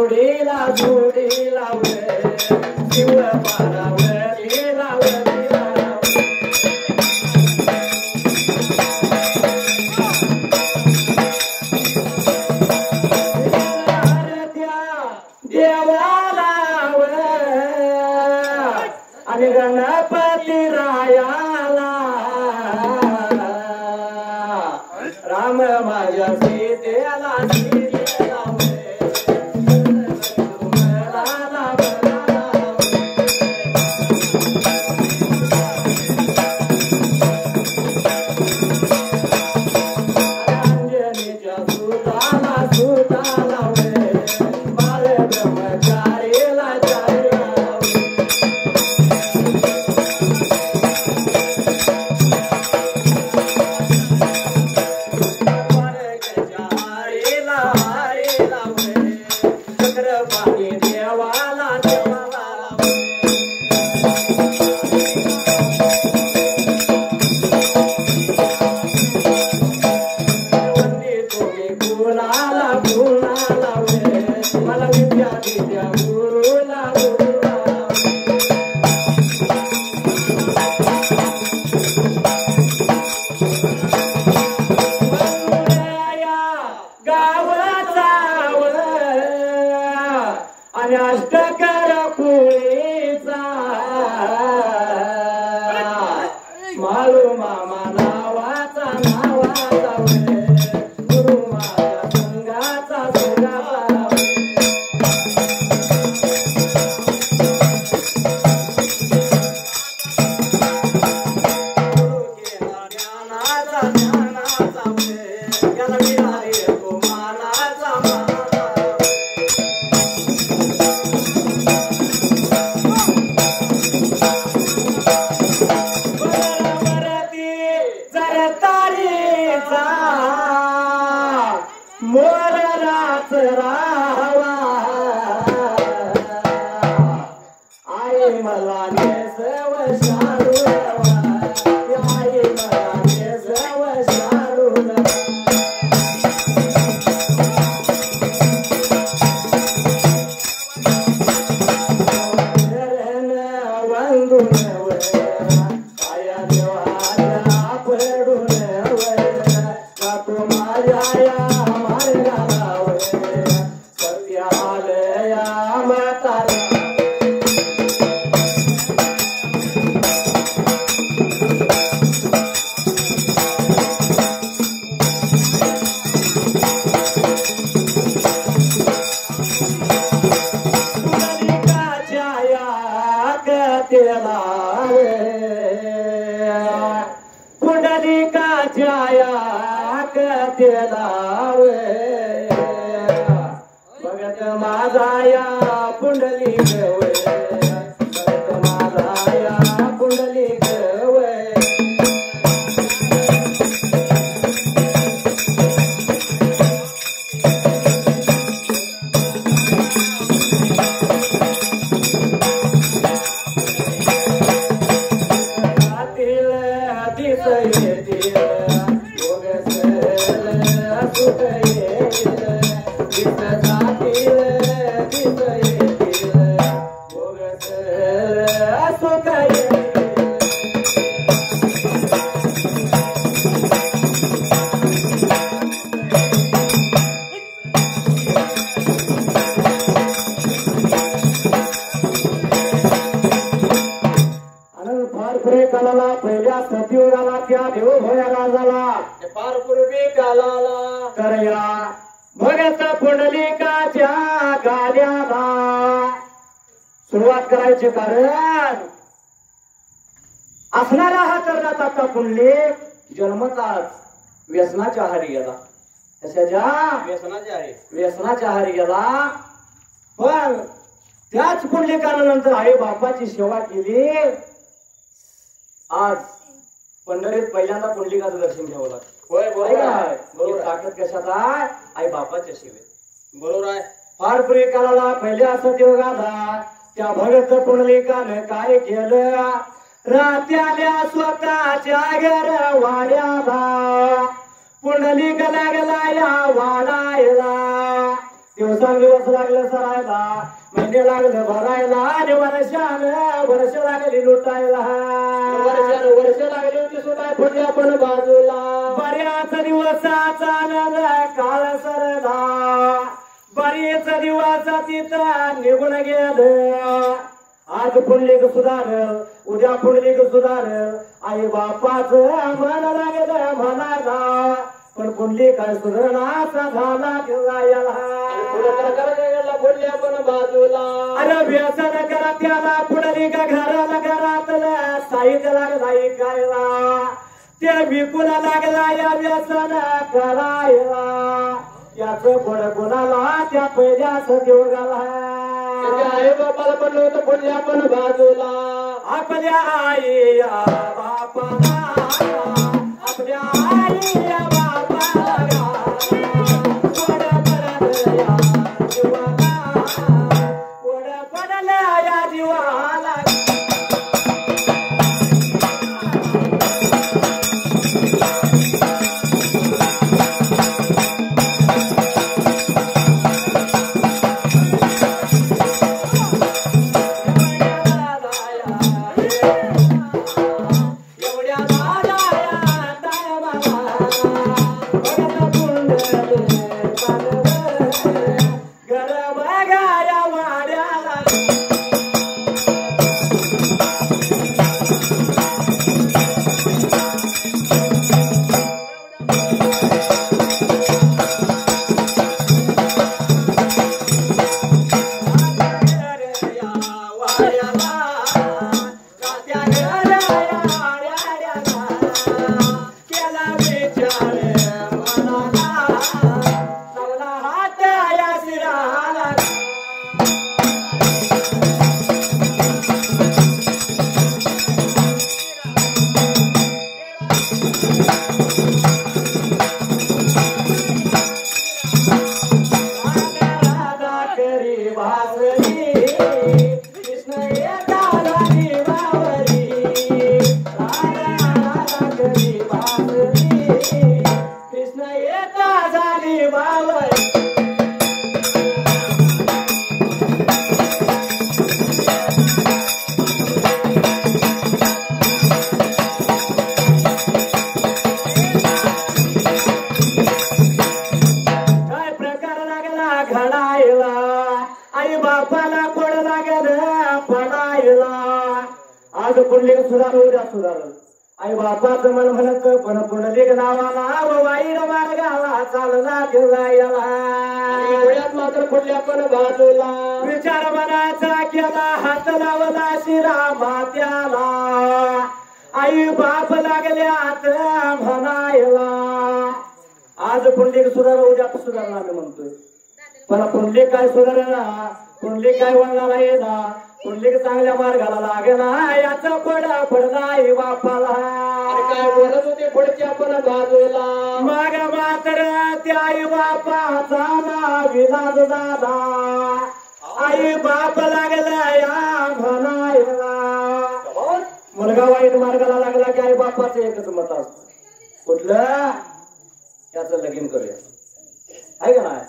जोडीला जोडी लावले शिव पारावरी लावले देवाला आणि गणपती रायाला राम माझ्या सीतेला सीतेला अंजनीच्या सुताला सुताला बाळ ब्रह्मचारीला चक्रपाणी देवाला देवाला तुम्ही कुणाला कुणाला मला विद्या दिल्या गुरुला गुरुला गावाचा आणि अष्टकर पुळीचा माळू मामा नावाचा नावाचा गुरु माझ्या संघाचा संघाचा ज्ञानाचा ज्ञानाचा याला मिळाले तो मानाचा माना जरतारीचा मोरराच राहावा आई मला नेसव शारूरवा आई मला नेसव शारूरवा वंदुन आया देवाच्या पडून माझ्या मार्गाला सत्यालया माताला पुंडलिकाच्या कथेला भगत माझा या पुंडलिक भगत माझा या पुंडलिक कालाला पहिल्या सतयुगाला त्या देव भया राजाला फार पूर्वी कालाला करया भगत पुंडलिकाच्या गाड्याला सुरुवात करायचे कारण असणारा हा कर्णाचा पुंडलिक जन्मताच व्यसनाच्या आहारी गेला कशाच्या व्यसनाच्या आहारी गेला पण त्याच पुंडलिकानंतर आई बापाची सेवा केली आज पंढरीत पहिल्यांदा पुंडलिकाचं दर्शन घ्यावं लागतं होय बरोबर ताकद कशात आहे आई बापाच्या सेवेत बरोबर आहे फार पूर्वी कालाला पहिल्या सतयुगाला त्या भगत पुंडलिकाने काय केलं रात्याल्या स्वतःच्या घर वाड्याला पुंडलिक लागला या वाडायला दिवसांदिवस लागलं सरायला, महिने लागलं भरायला, आणि वर्ष लागली लुटायला. वर्ष लागली होती सुद्धा पुढे आपण बाजूला. बऱ्याच दिवसाचा काळ सरला, बरेच दिवस तिथं निघून गेलं. आज पुंडलिक सुधारल, उद्या पुंडलिक सुधारल, आई बापाच मन लागलं म्हणाला. पण पुंडलिक काय सुधारणाचा झाला किंवा पुढल्या पण बाजूला. अरे व्यसन करा त्याला पुंडलिक घराला घरातलं साहित्य लागला ऐकायला. ते विकून लागला या व्यसन करायला. याच कोण कोणाला त्या पहिल्याच देऊ गेला. आई बापाला पडलं होतं पुढल्या पण बाजूला. आपल्या आई बापाला, आपल्या आई बापाला कोण पडलं या जीवाला, कोण पडलं या जीवाला. आज पुंडलिक सुधारू उद्या सुधारल. आई बापाचं मन म्हणत पण पुंडलिक नावाला वाईट मार्गाला चालला गेला. एवढ्यात मात्र पुढल्या पण बाजूला विचार मनाचा केला, हात लावला शिरा मात्याला. आई बाप लागल्यात म्हणायला. आज पुंडलिक सुधार उद्या सुधारणार मी म्हणतोय, पण पुंडलिक काय सुधारला, पुंडलिक काय वळणाला येला, पुंडलिक चांगल्या मार्गाला लागला. याचा पडा पडला आई बापाला. काय बोलत होते पुढच्या पण बाजूला. मग मात्र त्या आई बापाचा विलाज झाला. आई बाप लागला या म्हणायला. मुलगा वाईट मार्गाला लागला की आई बापाचं एकच मत असतं, कुठलं त्याचं लगीन करूया. आहे का नाही?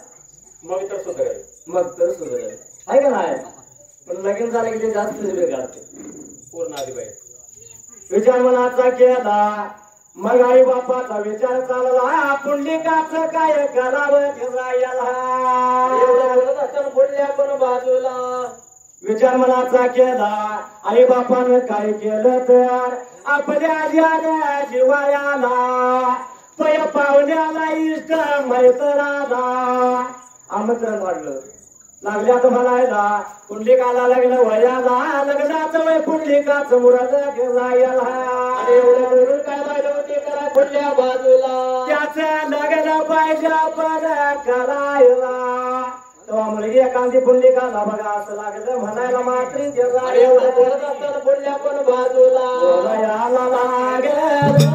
मग तर सुधारेल, मग तर सुधारेल. आहे का नाही? पण लगीन झालं की ते जास्त बिघडते पूर्ण आधी विचार मनाचा केला. मग आई बापाचा विचार चालला, पुंडलिकाचं काय करावं पुढल्या पण बाजूला. विचार मनाचा केला, आई बापानं काय केलं तर आपल्या जिवाळ्याला, पय पाहुण्याला इष्ट मैत्राला आमंत्रण वाढलं. लागल्यात म्हणायला पुंडलिकाला लग्न वयाला, लग्नाचं वय पुंडलिकाचं मुराद जायला. एवढं काय पाहिलं होते करा पुढल्या बाजूला. त्याचं लग्न पाहिजे आपण करायला. तेव्हा मुलगी एखादी पुंडलिकाला बघा असं लागलं म्हणायला. मात्र एवढं बोलत असताना पुढल्या पण बाजूला याला लागेल.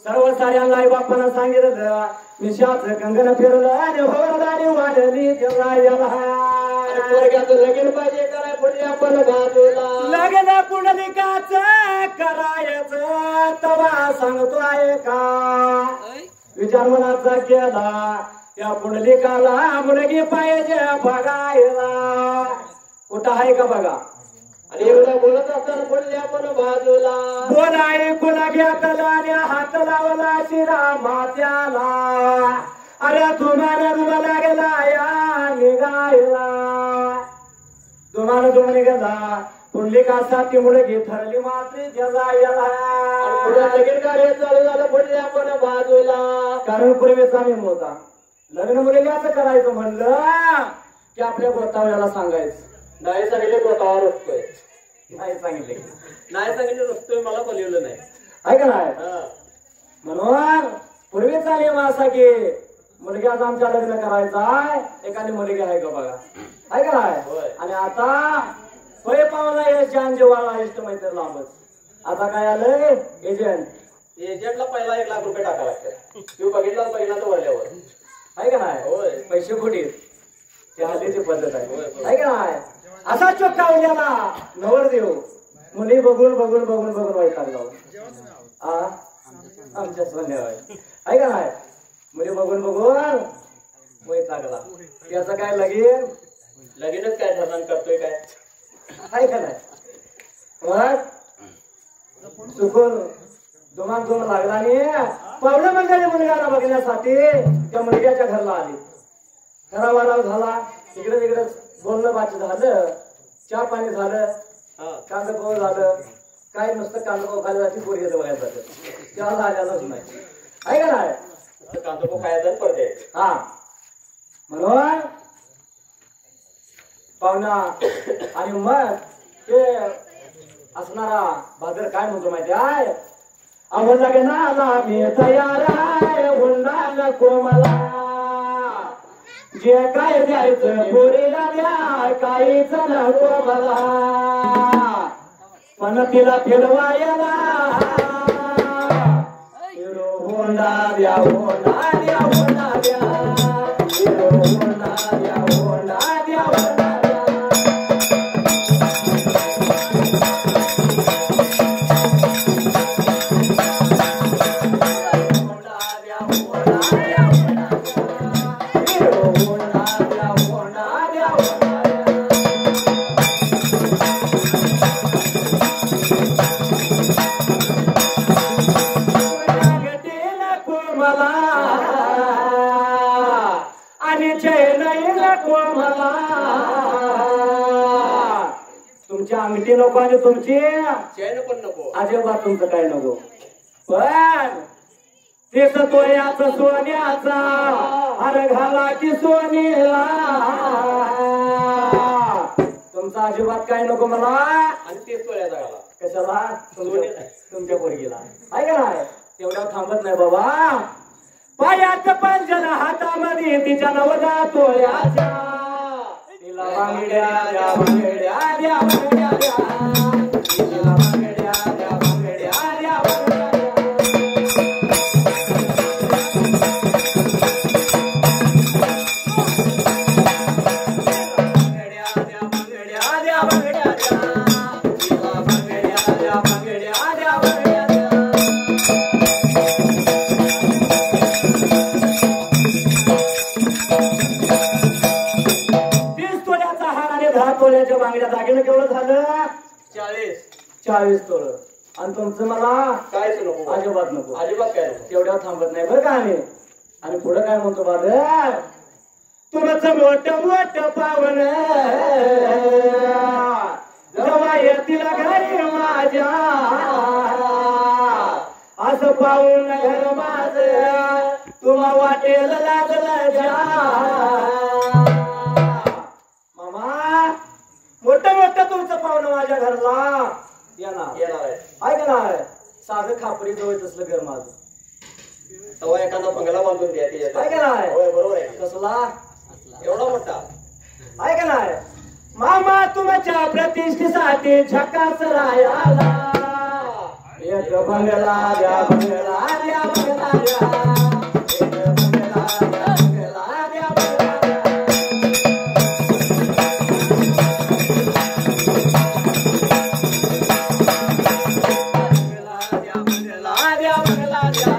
सर्व साऱ्यांना आई बापानं सांगितलं निशाच कंगन फिरलं आणि होरदारी वाढली त्याला लगीन पाहिजे कराय पुढे आपण बाजूला लग्न पुंडलिकाच करायचं तवा सांगतोय का विचार मनाचा केला या पुंडलिकाला मुलगी पाहिजे बघायला कुठं आहे का बघा आणि एवढं बोलत असताना पुढे आपण बाजूला बोलाय कुणा घेतला आणि हात लावला शिरा मात्याला अरे तुम्हाला लागला या निघायला तुम्हाला निघाला पुंडलिकासाठी मुलगी ठरली मात्री जगायला लगीन कार्य चालू झालं पुढे आपण बाजूला कारण पूर्वीचा नियम होता लग्न मुलग्याचं करायचं म्हणलं की आपल्या गोतावळ्याला सांगायचं नाही सांगितले गोतावर असतोय नाही सांगितले नाही सांगितलं नसतोय मला बोलवलं नाही आहे का नाही म्हणून पूर्वीचा नियम असा की मुलग्याचं आमच्या लग्न करायचा एखादी मुलगी आहे का बघा आहे का नाही आणि आता पै पावला जान जेव्हा इष्ट मैत्री लांबच आता काय आलंय एजंटला पहिला 1 लाख रुपये टाका लागतात तू बघितला पहिला तर वरल्यावर आहे का नाही पैसे कुठे त्या हल्लीची पद्धत आहे का नाही असा चोक्कावल्याला नवरदेव मुली बघून बघून बघून बघून वैतागला आमच्या संध्याकाळ आहे का नाही मुली बघून बघून वैतागला त्याचं काय लगीनच काय ठरणार करतोय काय आहे का नाही मग चुकून दोन लागला आणि पावलं मंडळी मुलगाला बघण्यासाठी त्या मुलग्याच्या घरला आली घरावाराव झाला इकडे तिकडे बोलणं बाकी झालं चहा पाणी झालं कांदा पोह झालं काय नुसतं कांदा पोह खायला जायची पोरी येतं बघायला जातं त्याला आल्यालाच नाही आहे का नाही कांदा पोह खायचा पडते हा म्हणून पाहुणा आणि मग ते असणारा भादर काय म्हणतो माहिती आहे अहो लग्नाला मी तयार आहे हुंडा नको मला जे काय द्यायचं पोरीला द्या काहीच नको मला पण तिला फिरवायला हुंडा द्या हुंडा द्या हुंडा द्या हुंडा द्या हुंडा द्या तुमची अंगठी नको आणि तुमची चैन पण नको अजिबात तुमचं काय नको पण तेच तो याच सोन्याचा अरे घाला की सोनीला तुमचा अजिबात काय नको मला आणि तेच तोळ्याचा घाला कशाला तुमच्या पोरगीला आहे का नाही तेवढ्या थांबत नाही बाबा पायात पंजन हातामध्ये तिच्या नवदा तोळ्याच्या तिला बांगड्या द्या बांगड्या द्या बांगड्या द्या तिला बांगड्या द्या बांगड्या द्या बांगड्या बांगड्या दागिनं केवढं झालं 40 तोळ आणि तुमचं मला कायच नको अजिबात नको अजिबात काय नको तेवढ्या थांबत नाही बरं का आम्ही आणि पुढे काय म्हणतो बाबा तुमचं मोठं मोठं पावन जेव्हा येतील घरी माझ्या असं पाहून घर माझ तुम्हा वाटेल लागलं जा मोठं मोठं तुमचं पाहुणं माझ्या घरला येणार आहे का नाही साधं खापरी जवळ तसलं घर माझं तेव्हा एखादा बंगला बांधून द्या आहे का नाही बरोबर आहे कसला एवढा मोठा आहे का नाही मामा तुमच्या प्रतिष्ठेसाठी झकास रायाला एक बंगला द्या बंगला द्या बंगला द्या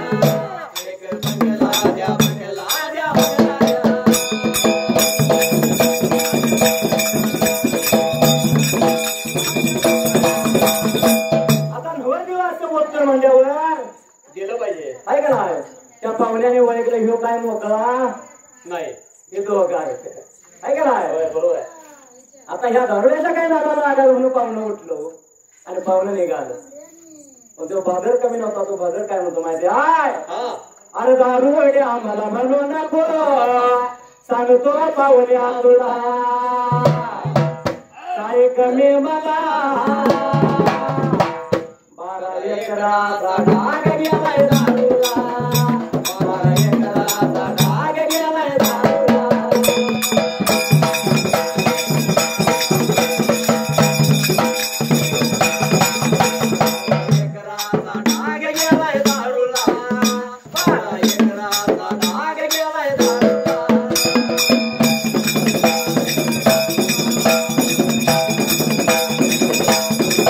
एक बंगला द्या बंगला द्या बंगला द्या आता नवरदेवाचं बोलतो म्हणल्यावर दिलं पाहिजे आहे का नाही त्या पाहुण्याने वळखलं ह्यो काय मोकळा नाही हे दोघं आहे का नाही होय बरोबर आहे आता ह्या दारुड्याच्या काय नादाला आगार म्हणून पाहुणं उठलो आणि पाहुणं निघालं पण तो बादर कमी नव्हता तो बादर काय म्हणतो माहिती आहे हा अरे दारू वडे आम्हाला म्हणू नको सांगतो पाहुण्या तुला काय कमी मला 12 एकराचा डाग गेलाय दारूला 12 एकराचा डाग गेलाय दारूला एकराचा डाग गेलाय दारूला 12 एकराचा डाग गेलाय दारूला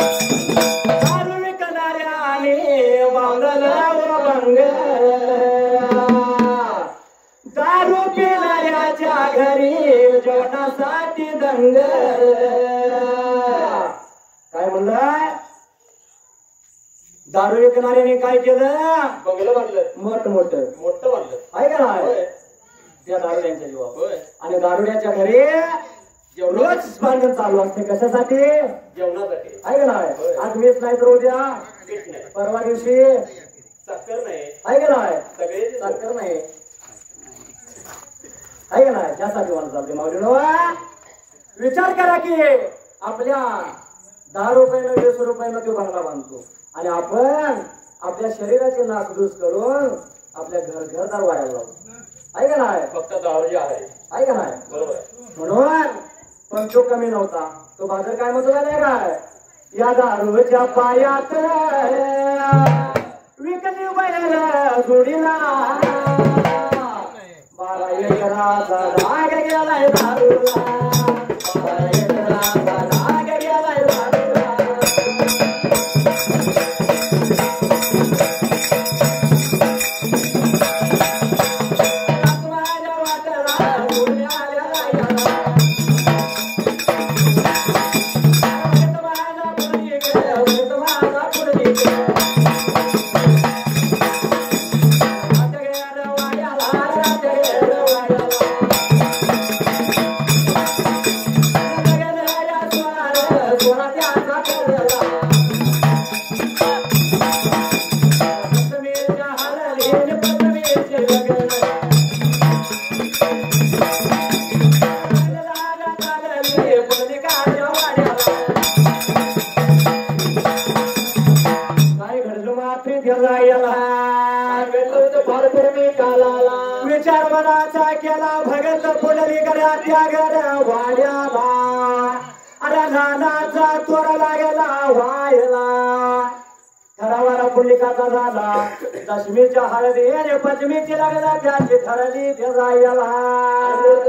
दारू विकणाऱ्याने बांधलं बंग दारू पिणाऱ्याच्या घरी जेवणासाठी दंग काय म्हणलं दारू विकणाऱ्याने काय केलं बंगलं बांधलं मोठं मोठं बांधलं आहे का नाही होय त्या दारुड्यांच्या जीवावर होय आणि दारुड्याच्या घरी जेवणासाठी रोज भांडण चालू असते कशासाठी जेवणासाठी आहे का नाही होय. आज मीच नाही तर उद्या पीठ नाही परवा दिवशी साखर नाही आहे का नाही सगळे साखर नाही आहे का नाही त्यासाठी मला चालते माऊलीनो विचार करा की आपल्या 10 रुपयानं 20 रुपयानं तो बंगला बांधतो आणि आपण आपल्या शरीराची नासधूस करून आपल्या घरदार वाढायला लावतो आहे का नाही फक्त दारूची आहे का नाही बरोबर आहे म्हणून पण तो कमी नव्हता तो बाजार काय म्हणतो नाही काय या दारूच्या पायात विकली बैल जोडीला 12 एकराचा डाग गेलाय दारूला 12 एकराचा डाग गेलाय दारूला माझ्या वाट्याला पुण्याला याला काय घडलं मात्र भरपूर मी कालाला विचार मनाचा केला भगत पुढली करा त्या घर वाड्याला अरे नानाचा तोर लागला व्हायला ठरावाला पुंडलिकाचा झाला दशमीच्या हळदी आणि पंचमीची लागला त्याची ठरली ते जायला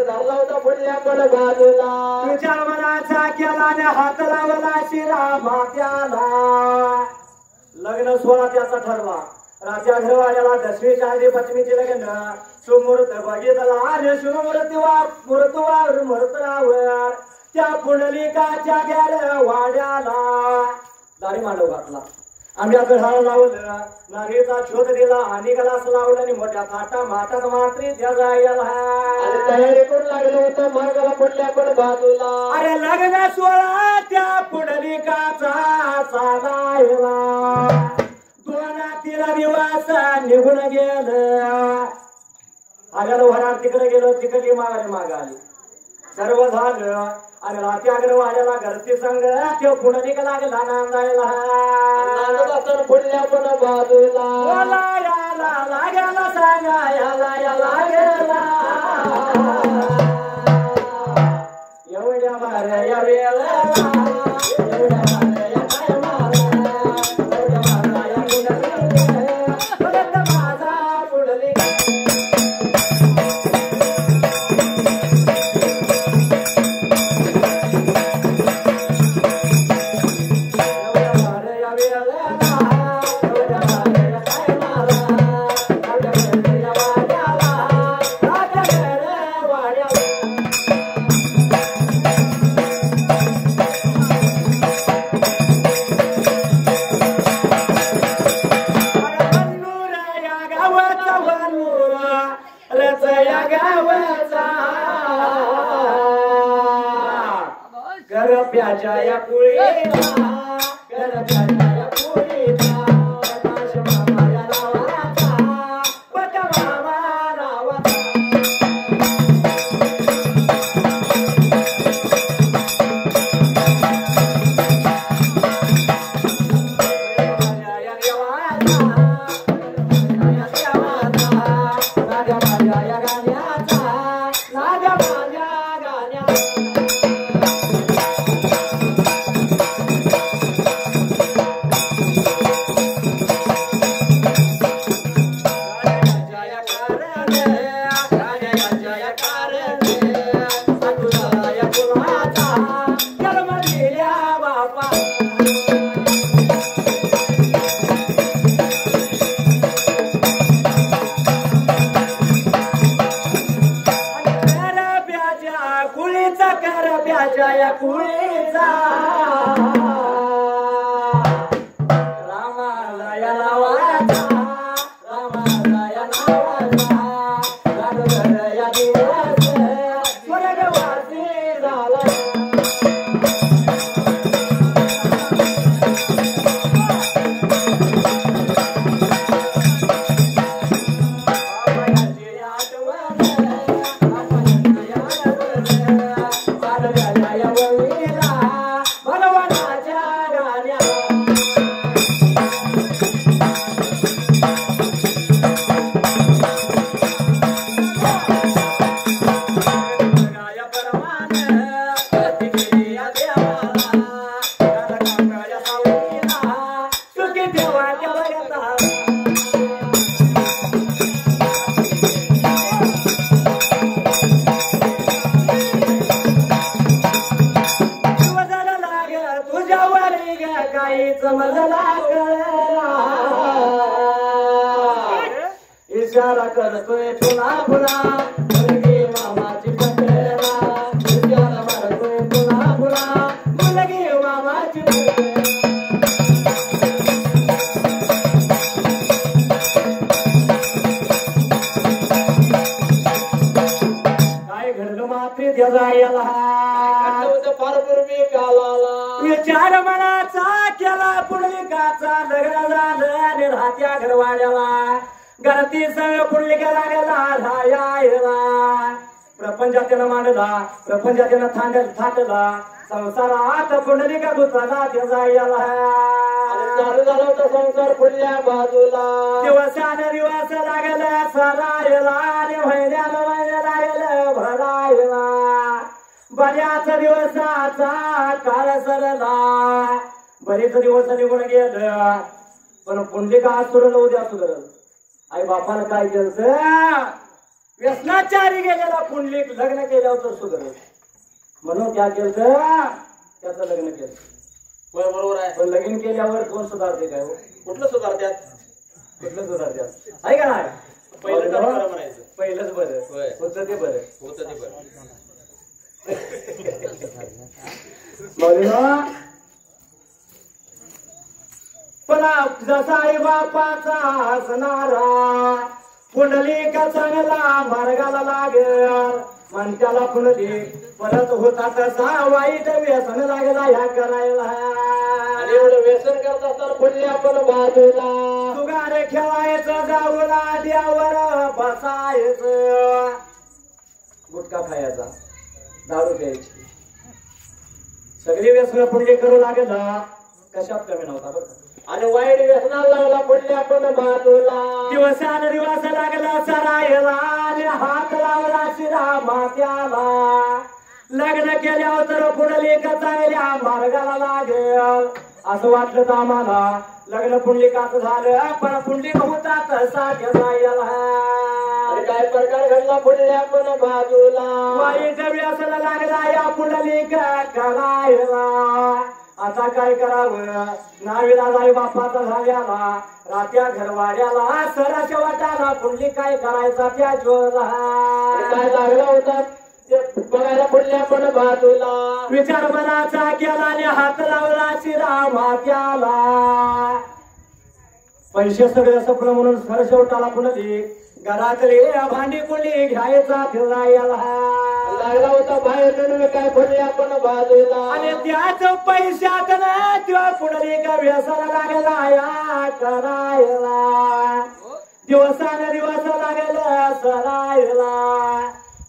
झाला होता पुढल्या पण बाजूला विचार मनाचा केला आणि हात लावला शिरा मात्याला लग्न सोहळा त्याचा ठरला राजा घरवाड्याला दशमीच्या आधी पंचमीचे लग्न सुमूर्त बघितला आणि सुमूर्तीवर मूर्तरावर त्या पुंडलिकाच्या गेल्या वाड्याला दारी मांडव घातला आम्ही गढाला लावलं नागरीचा शोध दिला आणि गलास लावलं आणि मोठ्या थाटा माटात मात्री त्या जायला तयारी करून लागलं होतं मार्गाला पुढल्या पण बाजूला अरे लग्न सोहळा त्या पुंडलिकाचा चालायला 2-3 दिवस निघून गेलं आग्याला वरात तिकडे गेलो तिकडली माघारी आली सर्व झालं आणि रात्री अग्रवाड्याला घरती संघ तो पुंडलिक लागला नांदायला पुढल्या पण बाजूला बोला याला लागायला सांगायला याला एवढ्या भाऱ्या या वेळेला एवढ्या भाऱ्या या टायमाला एवढ्या भाऱ्या या पुंडलिक परत माझा पुंडलिक एवढ्या भाऱ्या या वेळेला एवढ्या भाऱ्या या टायमाला जागावचा गरब्याच्या या कुळीला गरब्याच्या या कुळीला प्रकाश मामा या नावाचा पट मामा नावाचा या कुळीचा रामाला या नावाचा रामाला या नावाचा राघव या दिवस स्वर्गवासी झाला इशारा करतोय पुन्हा पुन्हा मुलगी मामाची पकडेला इशारा मारतोय पुन्हा पुन्हा मुलगी मामाची काय घडलं मात्र त्याचा याला फार पूर्वी कालाला विचार मनाचा केला पुंडलिकाचा लग्न झालं आणि राहत्या घरवाड्याला घराती संग पुंडलिका लागला राया प्रपंचातीनं मांडला प्रपंचातीनं थाटला संसारात पुंडलिका गुंतला त्याचा याला चालू झाला होता संसार पुढल्या बाजूला दिवसानं दिवस लागला सरायला आणि महिन्यानं महिन्या लागलं भरायला बऱ्याच दिवसाचा काळ सरला बरेच दिवस निघून गेलं पण पुंडलिका सुरल उद्या सुधरल आई बापानं काय केलं व्यसनाचारी गेलेला पुंडलिक लग्न केल्यावर तर सुधरल म्हणून काय केलं त्याचं लग्न केलं बरोबर आहे पण लगीन केल्यावर कोण सुधारते काय कुठलं सुधारत्यात कुठलं सुधारत्यात आहे का नाही पहिलं तर बरं म्हणायचं पहिलंच बरं होय. होतं ते बरं होतं ते बरं म्हणून पण जसा आई बापाचा हसणारा पुंडलिका चांगला मार्गाला लागेल मनच्याला पुंडलिक परत होता तसा वाईट व्यसन लागला ह्या करायला आणि एवढं व्यसन करत असताना पुढल्या पण बाजूला सुगारे खेळायचं जाऊला देवावर बसायचं गुटखा खायचा दारू प्यायची सगळी व्यसन पुंडलिक करू लागला कशात कमी नव्हता बरं आणि वाईट व्यसनाला लागला पुढल्या पण बाजूला दिवसानं दिवस लागला सरायला आणि हात लावला शिरा मात्याला लग्न केल्यावर तर पुंडलिका चांगल्या मार्गाला लागेल असं वाटलं तर आम्हाला लग्न पुंडलिकाचं झालं पण पुंडलिक होता तसा जायला काय प्रकार घडला पुढल्या पण बाजूला वाईट व्यसन लागला या पुंडलिका करायला आता काय करावं नावीला आई बापाचा झाल्याला रात्या घरवाड्याला सराच्या वाटाला पुंडलिक काय करायचा त्या जोला काय लागला होता बघायला पुढल्या पण बाजूला विचार मनाचा केला आणि हात लावला शिरा मात्याला पैसे सगळे स्वप्न म्हणून सरशेवटाला पुंडलिक घरातली भांडी कुंडी घ्यायचा फिरायला लागला होता बाहेर काय पडले आपण बाजूला आणि त्याच पैशात ना तेव्हा पुढे का व्यसन लागला या करायला दिवसाने दिवस लागेल सरायला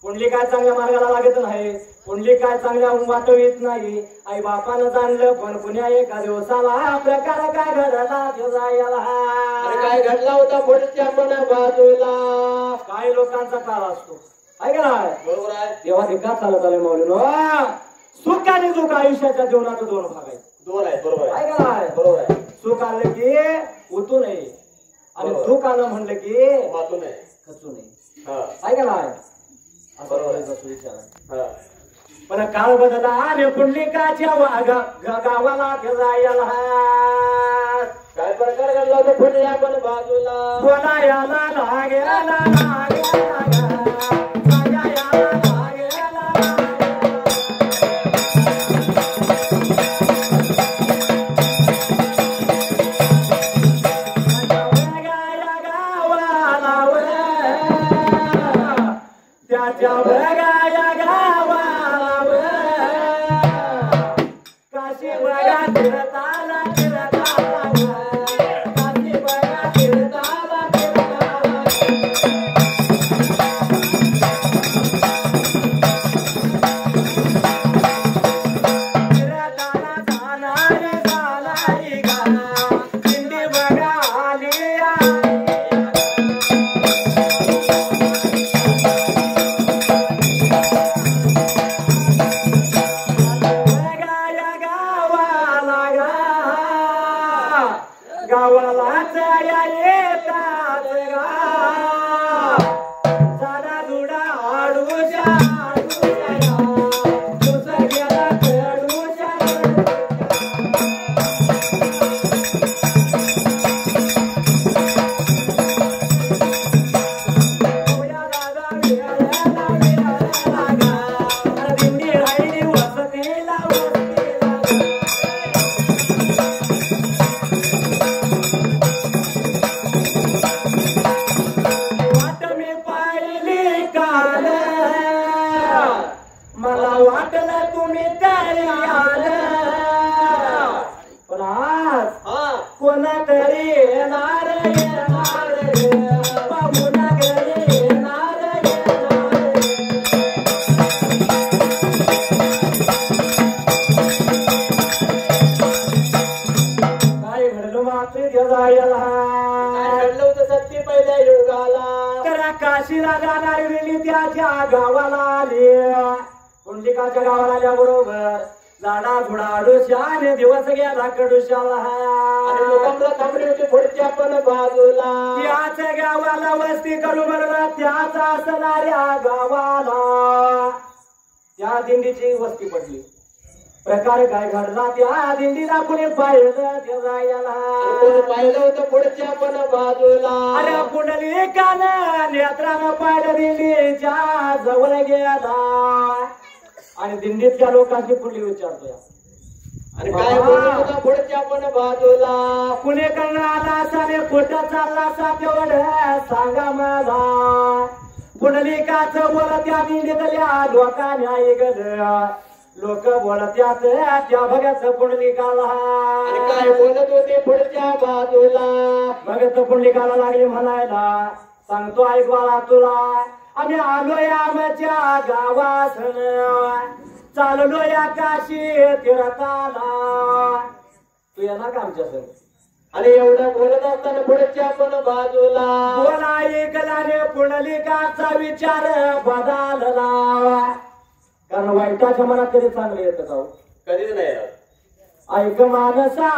पुंडली काय चांगल्या मार्गाला लागत नाही पुंडली काय चांगल्या वाटवीत नाही आई बापानं जाणलं पण पुण्या एका दिवसाला प्रकार काय घडला फिरायला काय घडला होता पुढच्या पण बाजूला काय लोकांचा काळ असतो आहे का नाही बरोबर आहे तेव्हा ते का चालत आले माऊलीनो सुख आणि दुःख आयुष्याच्या जीवनाचं दोन भाग आहेत दोन आहेत बरोबर आहे आहे का नाही बरोबर आहे सुख आलं की उतू नये आणि दुःख आलं म्हणलं की वाचू नये खचू नये हा आहे का नाही असं बरोबर. बोलायचं विचार हा पण काळ बदला आणि पुंडलिकाच्या गावाला फिरायला काय प्रकार घडला होता पुढे आपण बाजूला बोलायला लागेला त्याच्या बघाया गावाला काशी बघा फिरताला काशी बघा फिरताला जाणारी गा दिंडी बघा आली गावालाच या येतात गा साधा जुडा आडूच्या दुसरा गेला खेळूच्या दिंडी राहिली वसतीला मला वाटलं तुम्ही तरी आलं पण आज कोणतरी येणार बाबून घरी येणार काय घडलं मात्र जायला घडलं होतं सत्य पहिल्या युगाला तर काशीला जाणारी वेळी त्याच्या गावाला आली पुंडलिकाच्या गावाला आल्याबरोबर झाडा झुडाडूशाने दिवस गेला कडुशाला आणि मुकामला थांबली होती पुढच्या पण बाजूला त्याच गावाला वस्ती करू म्हणलं त्याच असणाऱ्या गावाला त्या दिंडीची वस्ती पडली प्रकार काय घडला त्या दिंडीला कुणी पाहिलं त्या जायला कोणी पाहिलं होतं पुढच्या पण बाजूला अरे पुंडलिकानं नेत्रानं पाहिलं दिंडीच्या जवळ गेला आणि दिंडीतल्या लोकांची पुढली विचारतोय आणि काय बोलत होता पुढच्या पण बाजूला कुणी करणार असाने कुठं चालला सा तेवढं सांगा मला पुंडलिकाचं बोल त्या दिंडीतल्या लोकांनी ऐकलं लोक बोलत्यात त्या भगत पुंडलिकाला आणि काय बोलत होते पुढच्या बाजूला भगत पुंडलिकाला लागली म्हणायला सांगतो ऐक बाळा तुला आम्ही आलोय आमच्या गावासन चाललो या काशी तीर्थाला तू येणार का आमच्या संग आणि एवढं बोलत असताना पुढच्या पण बाजूला बोला ऐकल्याने पुंडलिकाचा विचार बदलला कारण वाईटाच्या मनात कधी चांगलं येतं का कधीच नाही येणार ऐक मानसा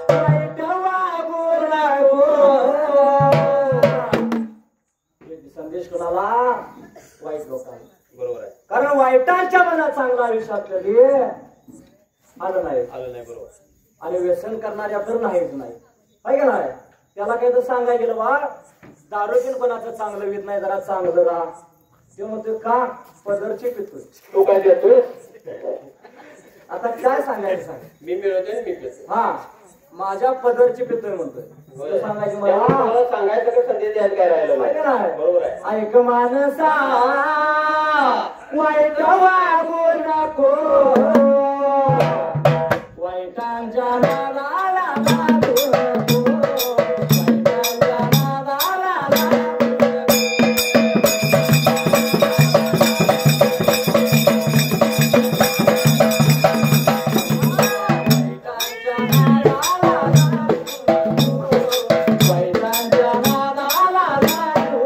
वाईट वागू लागो संदेश कोणाला वाईट लोकांना बरोबर आहे कारण वाईटाच्या मनात चांगला आयुष्यात कधी आलं नाही बरोबर आणि व्यसन करणाऱ्या तर नाहीच नाही आहे का नाही त्याला काही तर सांगायला गेलं बा दारू पिन कोणाचं चांगलं वित नाही जरा चांगलं राहा ते म्हणतो का पदरची पितोय तू काय देतोय आता काय सांगायचं सांग मी मिळवतोय मी पितो हा माझ्या पदरची पितळ म्हणतोय होय. सांगायची त्यामुळे मला तुम्हाला सांगायचं का संदेश द्यायला काय राहिलं माहिती नाही नाही. बरोबर आहे ऐक मानसा वाईट वागू नको वाईटांच्या नादाला लागू नको वाईटांच्या नादाला लागू वाईटांच्या नादाला लागू वाईटांच्या नादाला लागू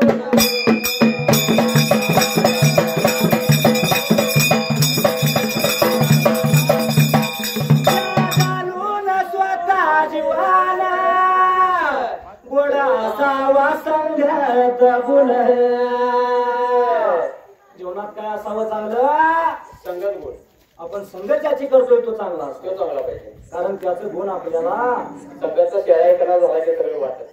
घालून स्वतः जीवाला गोडा असावा संगत गुण जीवनात काय असावं चांगलं संगत गुण आपण संगत ज्याची करतोय तो चांगला असतो तो चांगला पाहिजे कारण त्याचे गुण आपल्याला संगतचा शेळ्या ऐकणारा झाला की सगळं वाटत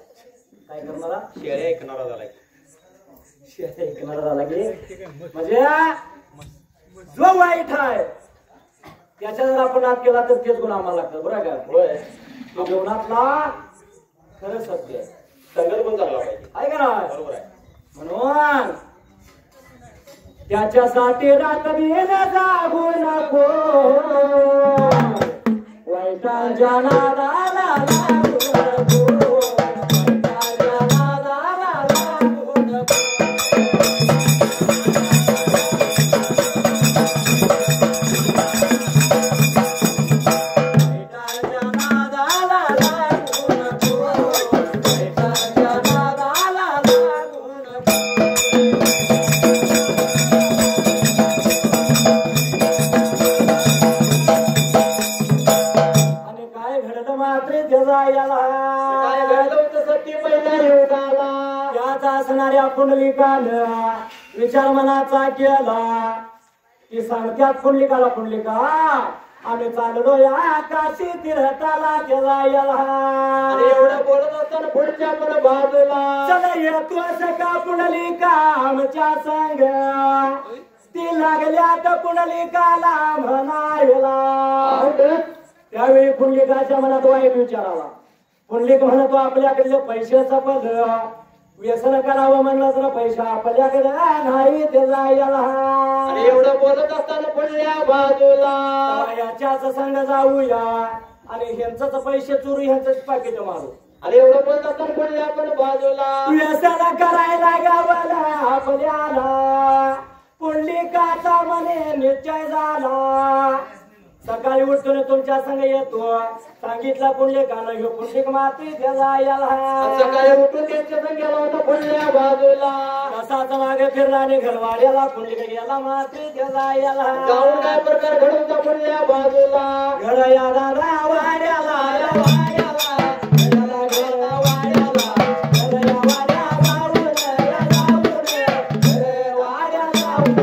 काय करणारा शेळ्या ऐकणारा झाला की ऐकणारा झाला की म्हणजे जो वाईट आहे त्याच्या जर आपण नाद केला तर तेच गुण आम्हाला लागतात बरं का होय तो जीवनातला खरं सत्य आहे. संगत गुण चांगला पाहिजे आहे का नाही बरोबर आहे म्हणून त्याच्यासाठी रात दिन जागू नको वाईटांच्या नादाला लागू नको वाईटांच्या नादाला लागू नको वाईटांच्या नादाला लागू नको वाईटांच्या नादाला लागू नको आणि काय घडलं मात्र त्याचा याला काय घडलं होतं सत्य पहिल्या युगाला त्याचा असणाऱ्या पुंडलिकानं विचार मनाचा केला की सांगत्यात पुंडलिका आम्ही चाललो या काशी तीर्थाला त्याला आणि याला एवढं बोलत असताना पुढच्या पण बाजूला चला येतो का पुंडलिका आमच्या संग ती लागल्या तर पुंडलिकाला म्हणायला त्यावेळी पुंडलिकाच्या मनात वाईट विचार आला पुंडलिक म्हणतो आपल्याकडले पैशाचा पद व्यसन करावं म्हणलं तर पैसा आपल्याकडे नाही ते आणि जायला एवढं बोलत असताना पुढल्या बाजूला याच्याच संग जाऊया आणि ह्यांचंच पैसे चोरू ह्यांचंच पाकिट मारू आणि एवढं बोलत असताना पुढल्या पण बाजूला व्यसन करायला गावाला आपल्याला पुंडलिकाचा मने निश्चय झाला सकाळी उठून तुमच्या संग येतो सांगितलं पुंडलिकानं ह्यो पुंडलिक माती त्याला आणि याला सकाळी उठून त्यांच्या संग गेला होता पुढल्या बाजूला कसाच मागे फिरला आणि घरवाड्याला पुंडलिक गेला माती त्याला याला जाऊन काय प्रकार घडवता पुढल्या बाजूला घर याला वाड्याला वाड्याला घराला घराला वाड्याला घर या वाड्या जाऊन या जाऊन घर वाड्या जाऊन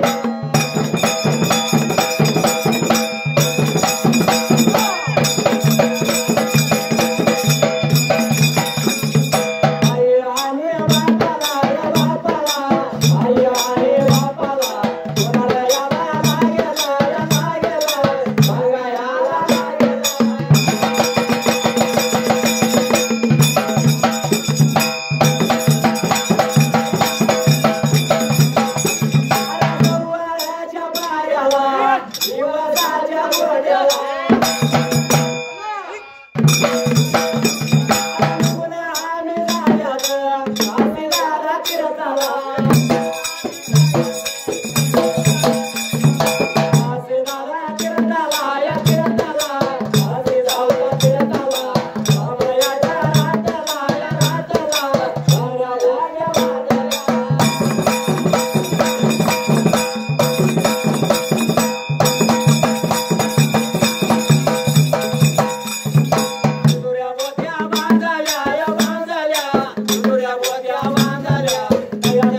आई आणि बापाला या बापाला आई आणि बापाला कोणाला याला लागेला या लागेला सांगा याला लागेला गौराच्या पायाला दिवसाच्या गोड्याला पुन्हा आम्ही राजाचं आशीर्वादा फिरताला आशीर्वादा फिरताला या फिरताला आशीर्वादा फिरताला आमयाच्या राताला या राताला वाड्या वाड्या वाड्याला दुर्या बोट्या बांधल्या या बांधल्या दुर्या बोट्या बांधल्या या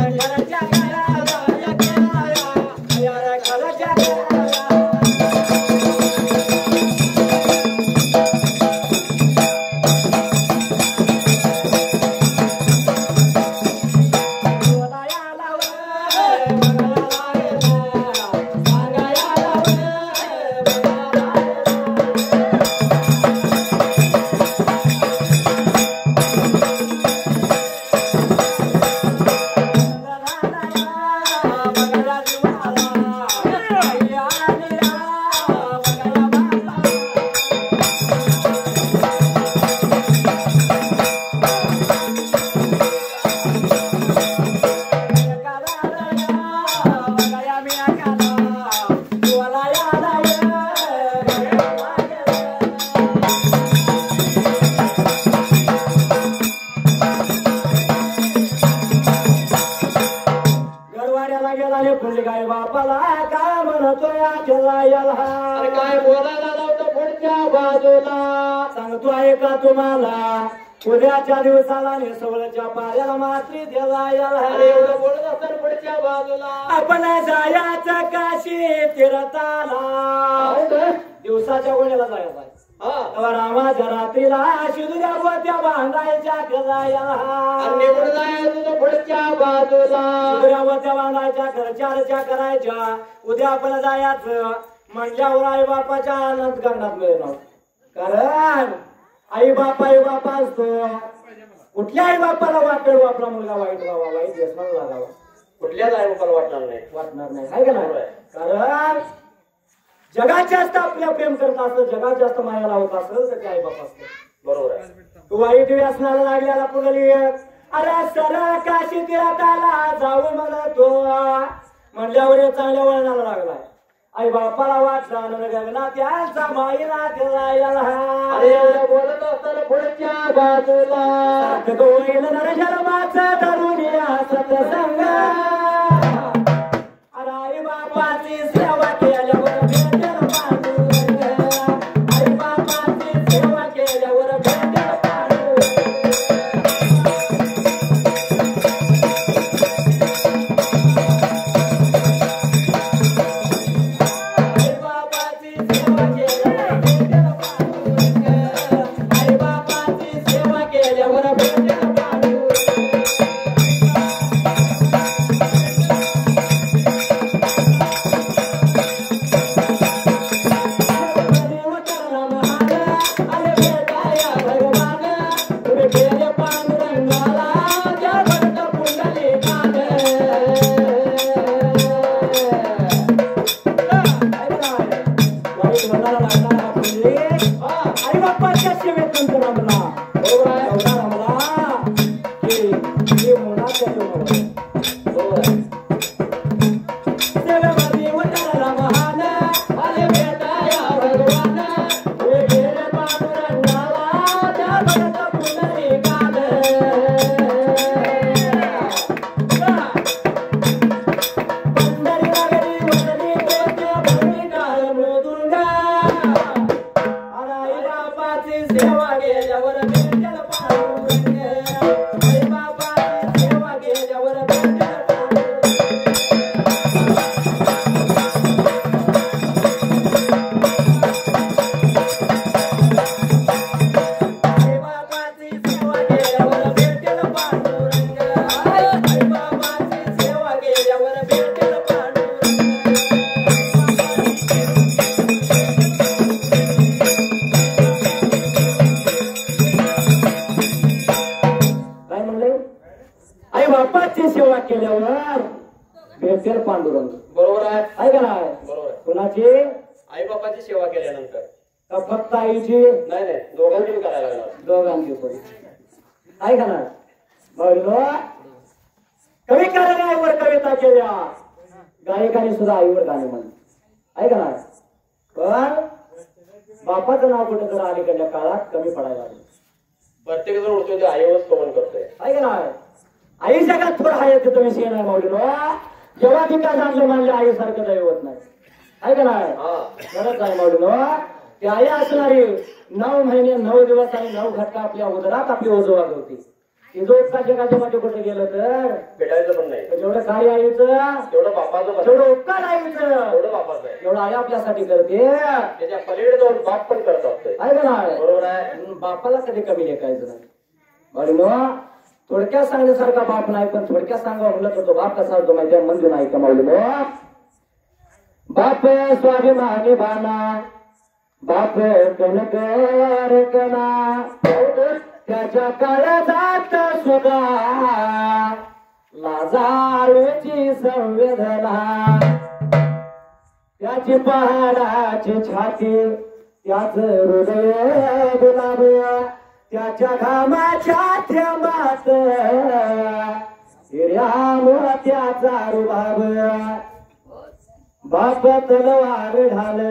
पुंडलिक आई बापाला काय म्हणतोय केला याला अरे काय बोलायला नव्हतं पुढच्या बाजूला सांगतो आहे का तुम्हाला उद्याच्या दिवसाला नेसवळच्या पाऱ्याला मात्री देला अरे एवढं बोलत असताना पुढच्या बाजूला आपण जायाचं काशी तीर्थाला दिवसाच्या गोळ्याला जायचं आहे हा रामाच्या रात्रीला शिदुऱ्या बोत्या बांधायच्या निवड जायचं तुझं पुढच्या बाजूला शिदुऱ्या बोत्या बांधायच्या घरच्या करायच्या उद्या आपण जायचं म्हणल्यावर आई बापाच्या आनंद करण्यात मिळणार कारण आई बापा असतो कुठल्या आई बापाला वाटेल आपला मुलगा वाईट व्हावा वाईट व्यसनाला लागावा कुठल्याच आई बापाला वाटणार नाही आहे का नाही कारण जगात जास्त आपल्या प्रेम करत असतं जगात जास्त माया लावत असेल तर ते आई बाप असतं बरोबर आहे तू वाईट व्यसनाला लागलेला पुढे अरे सरळ काशी तीर्थाला जाऊ म्हणतो म्हणल्यावर चांगल्या वळणाला लागलाय आई बापाला वाटला गगना त्यांचा माईला त्याला अरे एवढं बोलत असताना पुढच्या बाजूला नरशर्माचा तरुणिया सत्संग अरे आई बापाची सेवा केल्यावर भेटेल पांडुरंग आई बापाची सेवा केल्यावर भेटेल पांडुरंग भेटेल पांडुरंग बरोबर आहे का नाही बरोबर कुणाची आई बापाची सेवा केल्यानंतर का फक्त आईची नाही दोघांची करायला लागणार दोघांची पण आहे का नाही बरोबर कवी कारण आईवर कविता केल्या गायकाने सुद्धा आईवर गाणे म्हणले आहे का नाही पण बापाचं नाव कुठे जर अलीकडल्या काळात कमी पडायला लागलं प्रत्येक जण उठतोय ते आईवर स्तवन करतोय आहे का नाही आई जगात थोडा आहे तिथं विषय नाही माऊली जेव्हा तिका सांगलं म्हणजे आईसारखं दैवत नाही आहे का नाही खरंच आहे माऊली ती आई असणारी 9 महिने 9 दिवस आणि 9 घटका आपल्या उदरात आपली ओझवा होती ती जो उपकार जगाच्या मध्ये कुठे गेलं तर भेटायचं पण नाही जेवढं कार्य आईचं तेवढं बापाचं जेवढं उपकार आईचं तेवढं बापाचं आहे एवढं आई आपल्यासाठी करते त्याच्या पलीकडे जाऊन बाप पण करत असतोय आहे का नाही बरोबर आहे बापाला कधी कमी लेखायचं नाही माऊली थोडक्यात सांगण्यासारखा बाप नाही पण थोडक्यात सांगा म्हणलं तर तो बाप कसा होतो माहिती मंजू नाही का माऊली बाप स्वाभिमानी बाणा बाप कणकर कणा त्याच्या काळजात सुद्धा लाजाळूची संवेदना त्याची पहाडाची छाती त्याच हृदय गुलाब त्याच्या घामाच्या थेंबात हिऱ्या मोत्याचा रुबाब बाप तलवार ढाल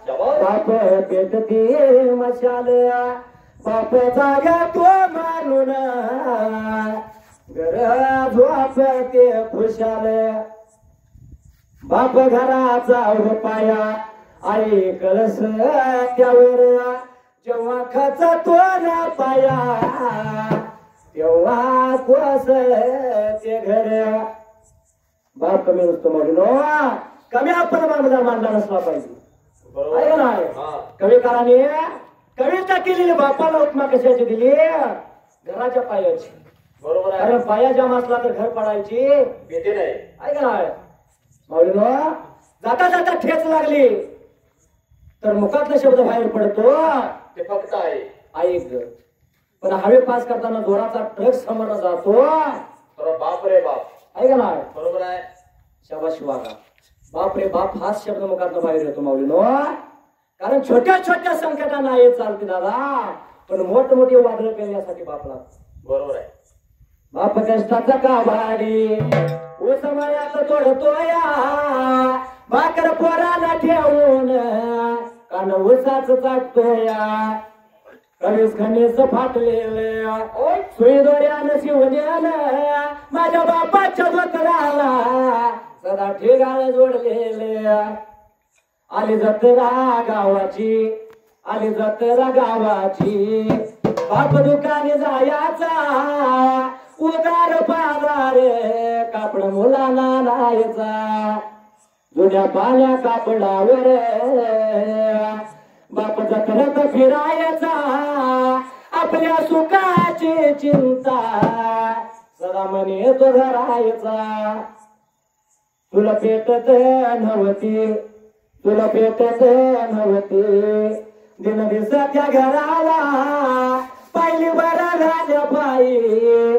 बाप पेटती मशाल बाप जागा तो मारून घर झोप ते खुशाल बाप घराचा पाया आई कळस त्यावर जेव्हा खाचा तो ना पाया तेव्हा कोसळ ते घर. बाप कमी नसतो म्हणून कमी आपण मांडला नसला पाहिजे. बरोबर आहे का नाही? हा. कविकाराने कविता केलेली बापाला उपमा कशाची दिली? घराच्या पायाची. बरोबर आहे. कारण पाया जाम असला तर घर पडायची भीती नाही. आहे का नाही? माऊलीनो जाता जाता ठेच लागली तर मुखातला शब्द बाहेर पडतो ते फक्त आहे. ऐक. पण हवे पास करताना जोराचा ट्रक समोर जातो. तर बाप रे बाप. आहे का नाही? बरोबर आहे. शाबाशी वागा. बाप रे बाप हाच शब्द मुखातला बाहेर येतो माऊलीनो. कारण छोट्या छोट्या संकटांना येत चालते दादा, पण मोठमोठी वादळ पेरण्यासाठी बाप लागतो. बरोबर आहे. बाप कष्टाचा काभाडी समयात तोडतोया भाकर पोराला ठेवून कान उसाच चाटतोया. कणीस खणीस फाटलेलं सुई दोऱ्यानं शिवण्यानं माझ्या बापाच्या धोतराला सदा ठिगाळ जोडलेले. आली जत्रा गावाची आली जत्रा गावाची बाप दुकानी जायाचा उदार बाजार कापड मुलांना नायचा. जुन्या पाण्या कापडावर बाप जत्रेत फिरायचा आपल्या सुखाची चिंता सदा मने तो धरायचा. तुला पेटत नव्हती तुला पेटत नव्हती दिन दिवसाच्या घराला पाहिली बरा झाल्या पायी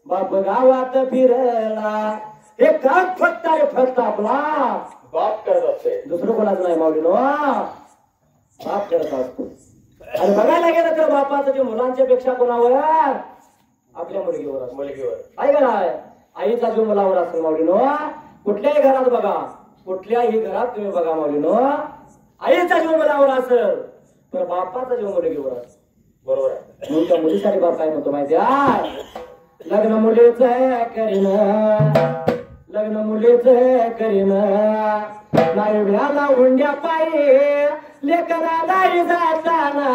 बाप गावात फिरला. हे काम फक्त आहे फक्त आपला बाप करत असते. दुसरं कोणाचं नाही माऊलीनो. बाप करत असतो. आणि बघायला गेलं तर बापाचं जे मुलांच्या पेक्षा कोणावर आपल्या मुलगीवर असतो. मुलगीवर आहे का नाही? आईचा जीव मुलावर असतो माऊलीनो. कुठल्याही घरात बघा कुठल्याही घरात तुम्ही बघा माऊलीनो आईचा जीव मुलावर असेल तर बापाचा जीव मुलगीवर असतो. बरोबर आहे. म्हणून त्या मुलीसाठी बाप काय म्हणतो माहिती आहे? लग्न मुलीच करीन लग्न मुलीच करीन नाही भ्याला हुंड्या पायी लेकरा नाही जाताना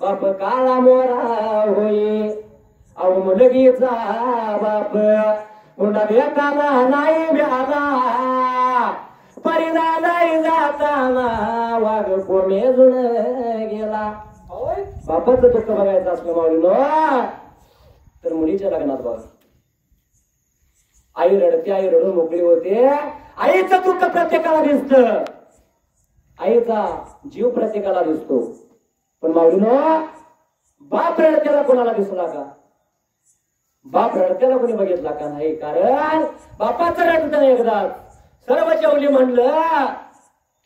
बाप काळा मोरा होई. अहो मुलगीचा बाप हुंडा देताना नाही भ्याला परिणा नाही जाताना वाघ कोमेजून गेला. बापाचं दुःख बघायचं असलं माऊलीनो तर मुलीच्या लग्नात बघा. आई रडते आई रडून मोकळी होते. आईचं दुःख प्रत्येकाला दिसत आईचा जीव प्रत्येकाला दिसतो. पण माऊलीनो बाप रडतेला कोणाला दिसला का? बाप रडतेला कोणी बघितला का? नाही. कारण बापाचं रडतं एकदाच सर्व जेवली म्हणलं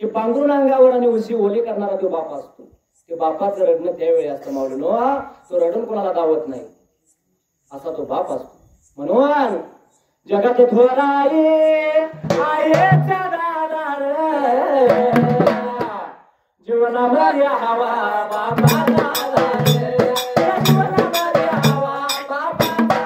की पांघरून अंगावर आणि उशी ओली करणारा तो बाप असतो. ते बापाचं रडणं त्यावेळी असतं माऊलीनो. तो रडून कोणाला दावत नाही असा तो बाप असतो. म्हणून जगात थोराई आहे जीवनामध्ये हवा बापाचा जीवनामध्ये हवा बापाचा.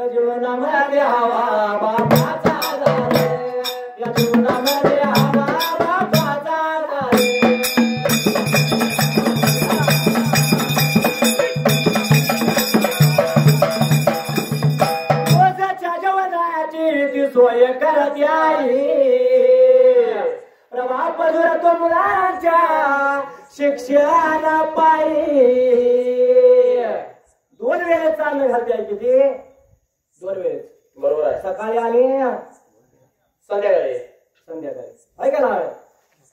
जीवनामध्ये हवा बापाचा या जीवनामध्ये हवा बापाचा. रोजाच्या जेवणाची ती सोय करत आई प्रभाव पदुरतो मुलांच्या शिक्षणा पायी. 2 वेळेस चालणं घालते आई किती 2 वेळेस. बरोबर आहे. सकाळी आणि संध्याकाळी आहे का नाही?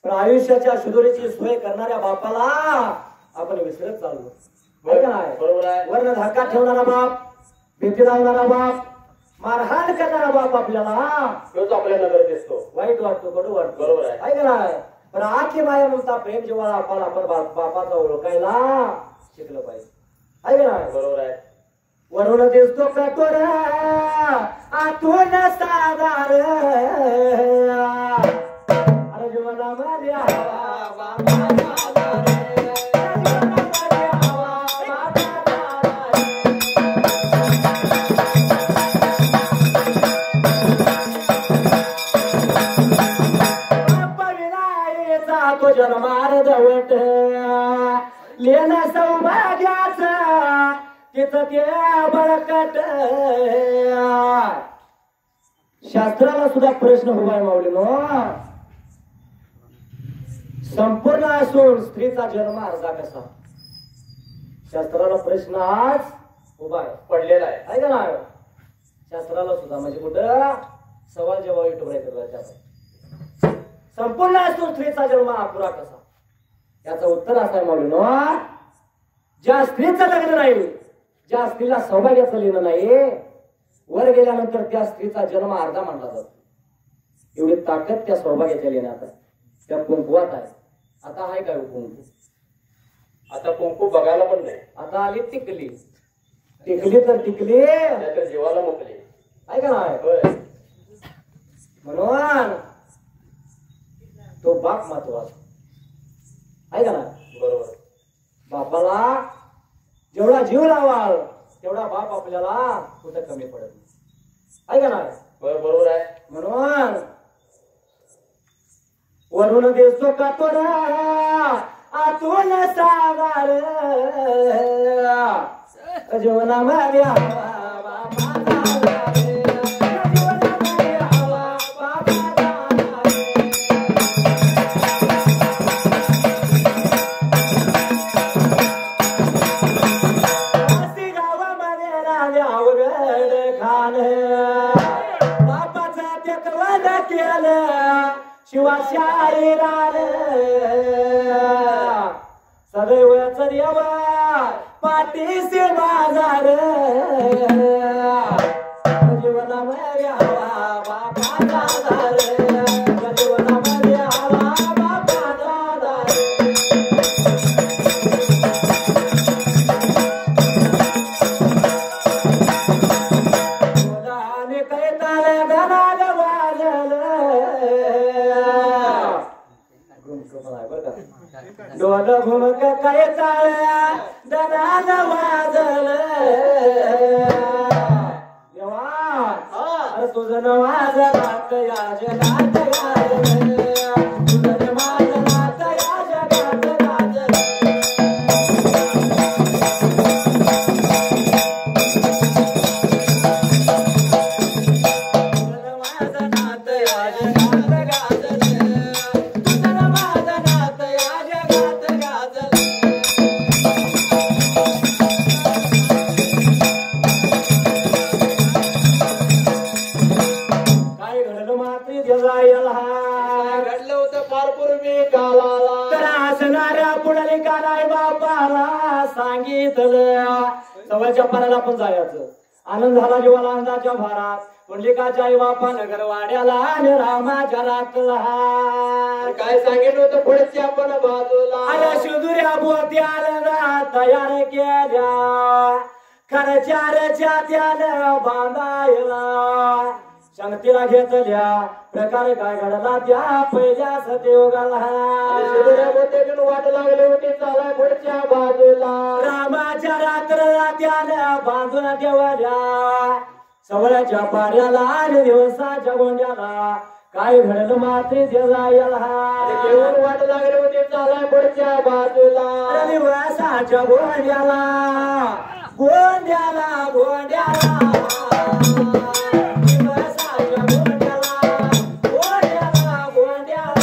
पण आयुष्याच्या सुधुरीची सोय करणाऱ्या बापाला आपण विसरत चाललो. आहे का नाही? बरोबर आहे. वर्ण धाका ठेवणारा बाप भीती लावणारा बाप मारहाण करणारा बाप आपल्याला तोच आपल्या नजर दिसतो. वाईट वाटतो कडू वाटतो. बरोबर आहे. आहे का नाही? पण आखी माया ममता प्रेम जेव्हा आपण बापाचा ओळखायला शिकलं पाहिजे. आहे का नाही? बरोबर आहे. वरून दिसतो कठोर आतून साधार अरे जीवनामध्ये हवा बाबा साधार जीवनामध्ये हवा बाबा साधार बाप्पा विनायचा तो जन्मार दवट लेन सौभाग्याचा तिथं ते बळकट शास्त्राला सुद्धा प्रश्न उभा आहे माऊलीनो संपूर्ण असून स्त्रीचा जन्म अर्धा कसा शास्त्राला प्रश्न आज उभा आहे पडलेला आहे का ना शास्त्राला सुद्धा म्हणजे कुठं सवाल जेव्हा येतो संपूर्ण असून स्त्रीचा जन्म अपुरा कसा याचं उत्तर असं आहे माऊलीनो ज्या स्त्रीचं लग्न नाही ज्या स्त्रीला सौभाग्याचं लिहिणं नाही वर गेल्यानंतर त्या स्त्रीचा जन्म अर्धा मानला जातो एवढी ताकद त्या सौभाग्याच्या लिहिण्यात आहे त्या कुंकवात आहे आता आहे काय कुंकू आता कुंकू बघायला पण नाही आता आली टिकली टिकली तर टिकली त्याच्या जीवाला मोकली आहे का नाही होय म्हणून तो बाप महत्वाचा आहे का नाही बरोबर बापाला जेवढा जीव लावाल तेवढा बाप आपल्याला कुठं कमी पडत नाही आहे का नाही बरोबर आहे म्हणून वरून देसो का तोरा आतून सागार जीवनामध्ये हवा बाबा सागार जीवनामध्ये हवा बाबा सागार अवघड खान बापाचा त्यकवड केलं शिवाशाही रान सदैव चर्यव पाठीशी बाजार जीवनामध्ये हवा बाबा साधार जीवनामध्ये हवा बाबा साधार डोल भूमक काय चाळ्या दनान वाजल देवा तुझं वाज नात या जगात गाजल तुझं माझ नात या जगात गाजल तुझं माझ नात या जगात गाजल तुझं माझ नात या जगात गाजल काय घडलं मात्री जजायला घडलं होतं फार पूर्वी कालाला तर असणाऱ्या पुंडलिकाला बापाला सांगितलं सवयच्या पाराला पण जायचं आनंद झाला जीवाला आनंदाच्या भारात पुंडलिकाच्या आई बापा नगरवाड्याला आणि रामाच्या रातला काय सांगितलं होतं पुढच्या पण बाजूला आया शिदुऱ्या बोत्याला तयार केल्या खरच्यारच्या त्याला बांधायला शंगतीला घेतल्या प्रकार काय घडला त्या पहिल्या सतयुगाला वाट लागली होती चाला पुढच्या बाजूला रामाच्या रात्रला त्याला बांधून ठेवल्या सवळ्याच्या पाऱ्याला आणि दिवसाच्या गोंड्याला काय घडलं मात्री घेऊन वाट लागली होती चाला पुढच्या बाजूला दिवसाच्या गोंड्याला गोंड्याला गोंड्याला दिवसाच्या गोंड्याला गोंड्याला गोंड्याला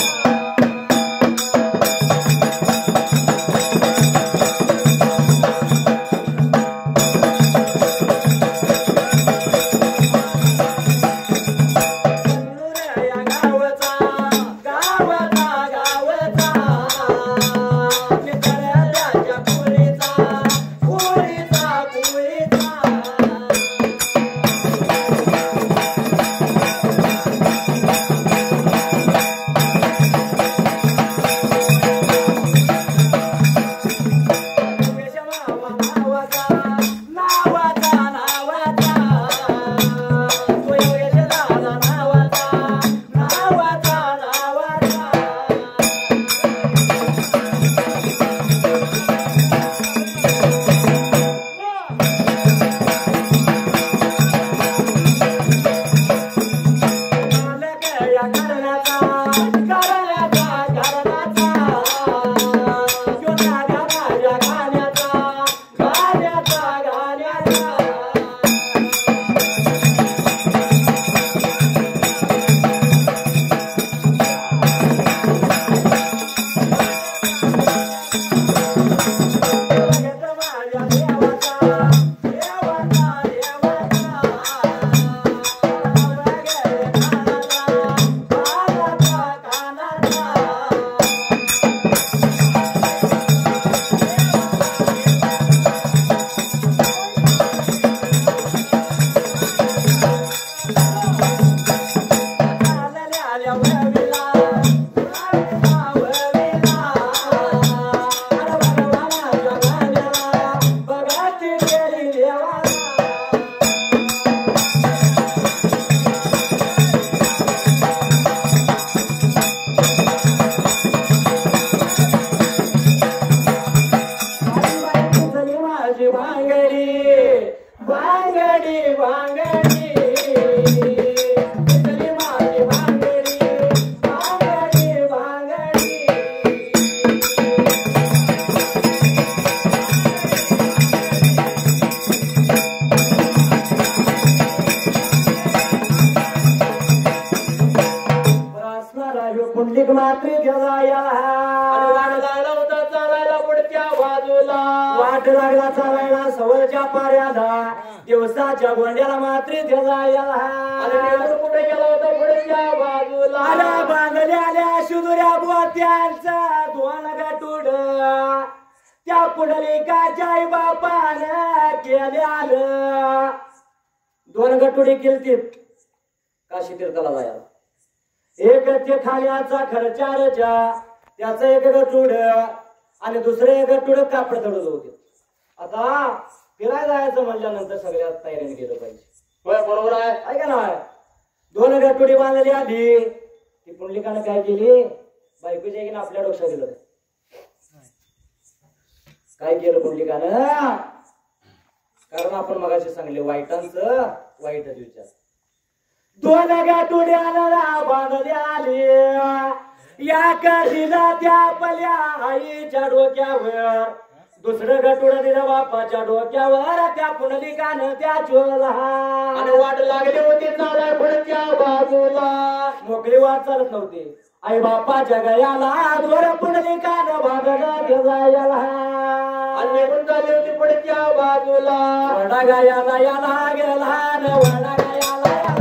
भांगडी भांगडी कुठली माझी भांगडी भांगडी भांगडी पुंडलिक मात्री जगाया वाट लागला होता चालायला पुढच्या बाजूला वाट लागला चालायला सवलच्या पाऱ्याला दिवसाच्या गोंड्याला मात्री जगाया कुठे गेला होता पुढच्या बाजूला आला बांगल्या आल्या शुदुऱ्या बोत्यांचा दोन गटुड त्या पुंडलिकाच्या आई बापानं केल्या दोन गटुडी केलतीत काशी तीर्थाला जायला एक ते खाण्याचा खर्चारच्या त्याचं एक गटुड आणि दुसरं एक गटुड कापड चढवत होते आता फिरायला जायचं म्हणल्यानंतर सगळ्यात तयारीने गेलं पाहिजे होय बरोबर आहे ऐका ना दोन गटुडी बांधली आधी ती पुंडलिकानं काय केली बायकोच्या की आपल्या डोक्यात दिलं काय केलं पुंडलिकानं कारण आपण मगाशी सांगले वाईटांचं वाईटच विचार दोन गटुड्याला बांधली आली या कधीला त्या आपल्या आईच्या डोक्यावर दुसरं गटुड दिलं बापाच्या डोक्यावर त्या पुंडलिकानं त्या चोला आणि वाट लागली होती चालाय पुढच्या बाजूला मोकळी वाट चालत नव्हती आई बापाच्या गळ्याला दोर पुंडलिकानं बांधलं जायला आणि निघून चालली होती पुढच्या बाजूला वडा गायाला याला गेला न वडा गायाला याला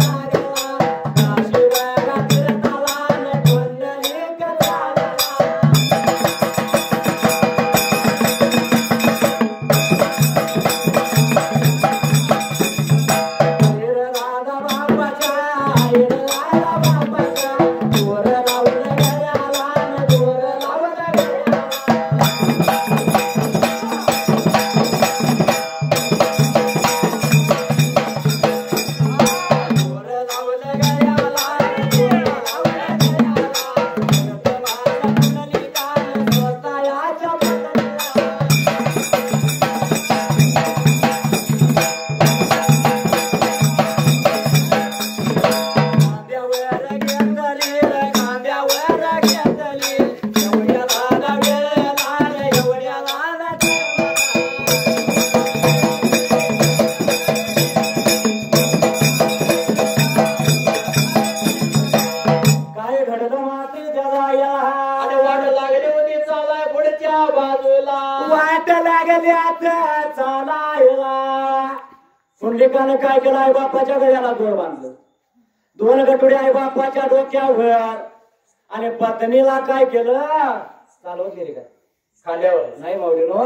पुंडलिकानं काय केलं आई बापाच्या गळ्याला दोर बांधलं दोन गटुडे आई बापाच्या डोक्यावर आणि पत्नीला काय केलं चालवत गेली काय खांद्यावर नाही माऊलीनो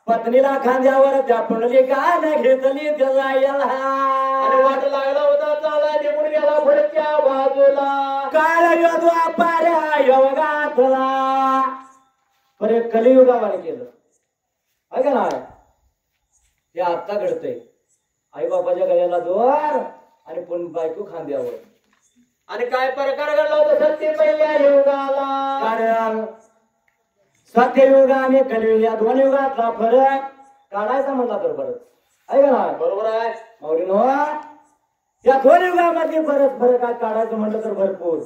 पत्नीला खांद्यावर त्या पुंडलिकानं घेतली त्याला आणि वाट लागला होता चालाय निघून गेला पुढच्या बाजूला काळ योद्वा पाऱ्या योगातला पर कलियुगावाने केलं आहे का नाही हे आता घडतंय आई बापाच्या गळ्याला दोर आणि पण बायको खांद्यावर आणि काय प्रकार घडला होता सत्य पहिल्या युगाला कारण सत्ययुग आणि कलियुग या दोन युगातला फरक काढायचा म्हणला तर परत आहे का नाही बरोबर आहे माऊलीनो या दोन युगामध्ये बरंच फरक आहे काढायचं म्हटलं तर भरपूर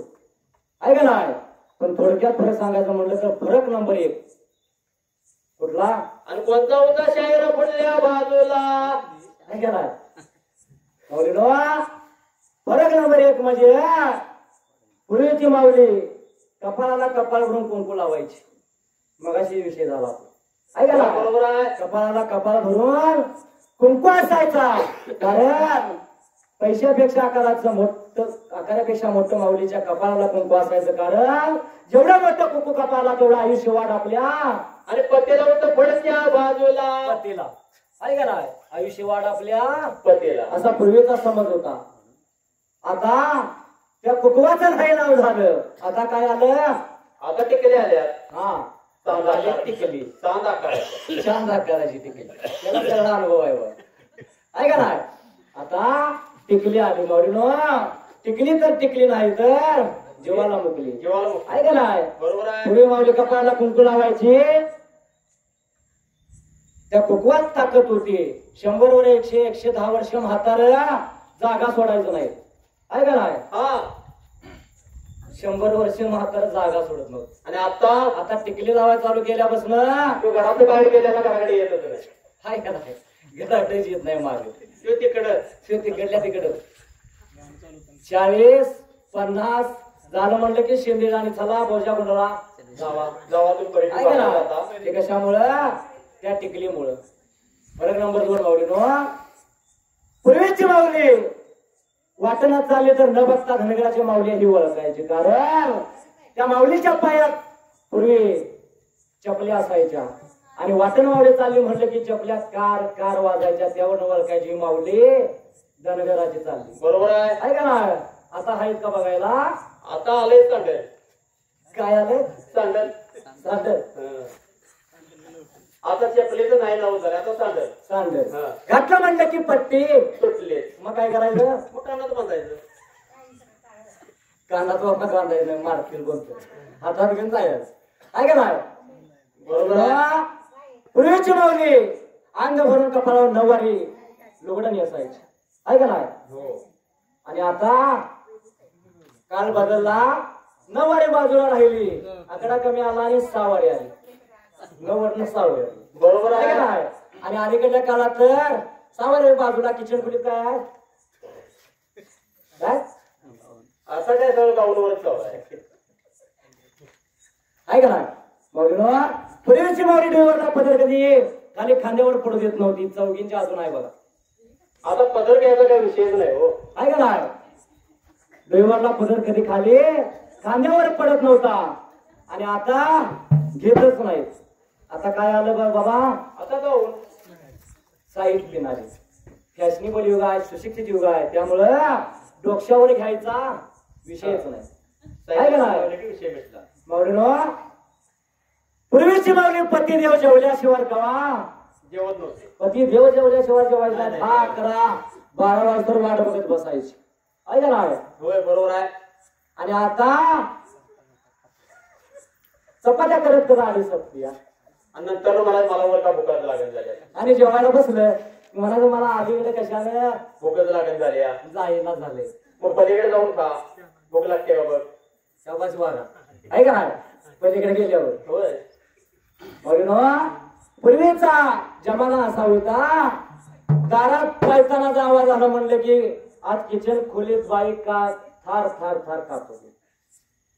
आहे का नाही पण थोडक्यात फरक सांगायचं म्हटलं तर फरक नंबर 1 कुठला आणि कोणता होता शाहीर पुढल्या बाजूला आहे का नाही माऊलीनो फरक नंबर 1 म्हणजे पूर्वीची माऊली कपाळाला कपाळ भरून कुंकू लावायची मगाशी विषय झाला आहे का नाही बरोबर आहे कपाळाला कपाळ भरून कुंकू असायचा कारण पैशापेक्षा आकारापेक्षा मोठं माऊलीच्या कपाळाला कुंकू असायचं कारण जेवढं मोठं कुंकू कपाळाला तेवढं आयुष्य वाढ आपल्या आणि पतीला होतं पुढच्या बाजूला पतीला आहे का नाही आयुष्य वाढ आपल्या पतीला असा पूर्वीचा समज होता आता त्या कुंकवाचं नाही नाव झालं आता काय आलं आता टिकले आल्या हा चांदा टिकली चांदा करायचा शानदार करायची टिकली त्याला सगळा अनुभव आहे का नाही आता टिकली आली माऊलीनो टिकली तर टिकली नाही तर जीवाला मुकली जीवाला आहे का नाही बरोबर आहे पूर्वी माऊली कपाळाला कुंकू लावायची त्या कुकवात ताकद होती. 100 वर 110 वर्ष म्हातारा जागा सोडायचं नाही. आहे का नाही? हा 100 वर्ष म्हातारा जागा सोडत नव्हतं. आणि आता टिकली लावायला चालू केल्यापासून तो घराच्या बाहेर गेल्याला घराकडे येत होत नाही. हाय का नाही? घरातच येत नाही मागे. तो तिकडं तिकडल्या तिकडं 40-50 झालं म्हणलं की शिंदे आणि चला बोजा गुंडला जावा. गावातून आहे का परिचय ना? ते कशामुळं? त्या टिकलीमुळं. फरक नंबर 2 माऊली नो. पूर्वीची माऊली वाटणात चालले तर न बघता धनगराची माऊली ही ओळखायची. कारण त्या माऊलीच्या पायात पूर्वी चपल्या असायच्या आणि वाटण माऊली चालली म्हटलं की चपल्या कार कार वाजायच्या. त्यावर ओळखायची ही माऊली धनगराची चालली. बरोबर आहे. आहे का ना? आता आहेत का बघायला? आता आले सांगेल. काय आले? सांगेल सांडल. आता चपलीचं नाही लावून झालं. आता सांगेल सांडल घातलं म्हणलं की पट्टी सुटले. मग काय करायचं? मग कानात बांधायचं. कानात वापस बांधायचं नाही. मारतील बोलतो हातात घेऊन जायचं. आहे का नाही? बरोबर आहे. पूर्वीची माऊली अंग भरून कपाळावर नऊवारी लुगडं नेसायची. आहे का नाही? हो. आणि आता काल बदलला. नऊवारी बाजूला राहिली. आकडा कमी आला आणि 6 वारी आली. 9 वरनं 6 वारी आली. बरोबर आहे का आहे. नाही? आणि अलीकडच्या काळात तर 6 वारी बाजूला किचन खोलीत काय आहे? काय आता काय सगळं गाऊनवरच चालू आहे. आहे का नाही? माऊली पूर्वीची माऊली ड्रायव्हरला पदर कधी खाली खांद्यावर पडू देत नव्हती. चौघींच्या अजून आहे बघा. आता पदर घ्यायचा काही विषयच नाही. हो आहे का नाही? ड्रायव्हरला पदर कधी खाली खांद्यावर पडत नव्हता आणि आता घेतच नाही. आता काय आलं बाबा? आता जाऊन साईड पिणारी फॅशनेबल युग आहे. सुशिक्षित युग आहे. त्यामुळं डोक्यावर घ्यायचा विषयच नाही. आहे का नाही? विषय भेटला. माऊलीनो पूर्वीची माऊली पतिदेव जेवल्याशिवाय कवा जेवत नव्हते. पतिदेव जेवल्याशिवाय जेवायचा 10-11-12 वाजता वाट बघत बसायची. आहे का नाही? होय बरोबर आहे. आणि आता चपात्या करत करत आली सप्ती. आणि नंतर मला वर का भुकाच लागत झाल्या. आणि जेवायला बसलं म्हणाले मला अलीकडे कशाने भुकच लागत झाल्या. जायला झाले. मग पलीकडे जाऊन खा. भूक लागते बाबा. शाबास बघा. आहे का नाही? पलीकडे गेल्यावर होय. पूर्वीचा जमाना असा होता. दारात पळतानाचा आवाज आला म्हणलं की आज किचन खोलीत बाई का थार थार थार काप होते.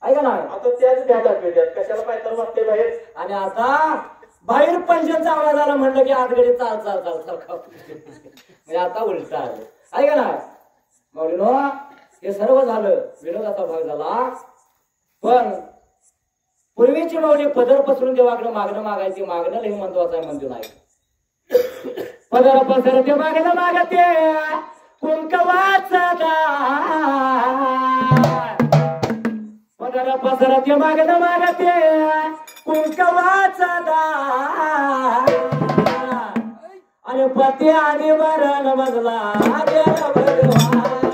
आहे का नाही? आता त्याच भ्या दाखवतात. कशाला पायताना वाटते बाहेर. आणि आता बाहेर पंचांचा आवाज आला म्हणलं की आतगडी चाल चाल चाल चाल काप. म्हणजे आता उलट आलं. आहे का नाही? माऊलीनो हे सर्व झालं. विनोदाचा भाग झाला. पण पूर्वीची माऊली पदर पसरून देवाकडे मागणं मागायची. मागणं लई महत्वाचं आहे म्हणजे नाही. पदर पसर ते मागणं मागते कुंकवाचा पदर पसर ते मागणं मागते कुंकवाचा आणि पती आणि मरण मजला देव भगवान.